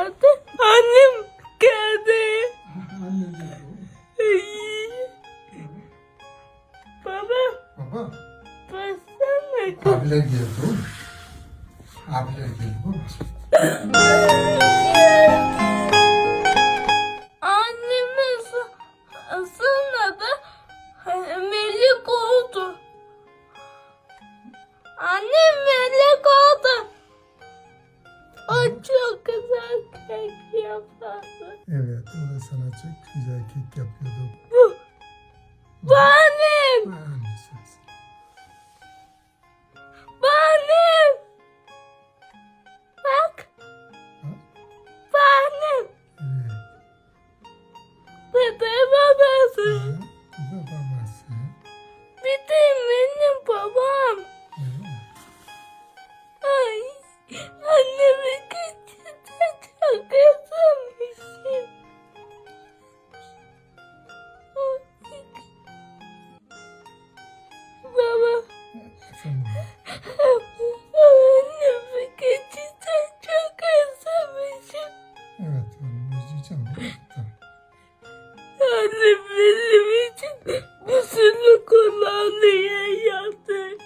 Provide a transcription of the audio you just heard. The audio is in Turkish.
geldi. Annem geldi. Annem geldi. Baba, Baba. baksana. Abiler geldi oğlum. Abiler geldi baba. Annemin sonra da melek oldu. Annem melek oldu. O çok güzel kek yapardı. Evet, o da sana çok güzel kek yapıyordu. Bu annem. Annesi. Bu annem. Bak. Ha? Bu annem. Evet. Bebe babası. Ha, bu da babası. Bir de benim babam. Evet. Ay. Annemi küçükten çok özlemişim. Baba. Efendim. Annemi küçükten çok özlemişim. Evet oğlum, özleyeceğim. Tamam. Annem benim için bir sürü kulağını yaptı.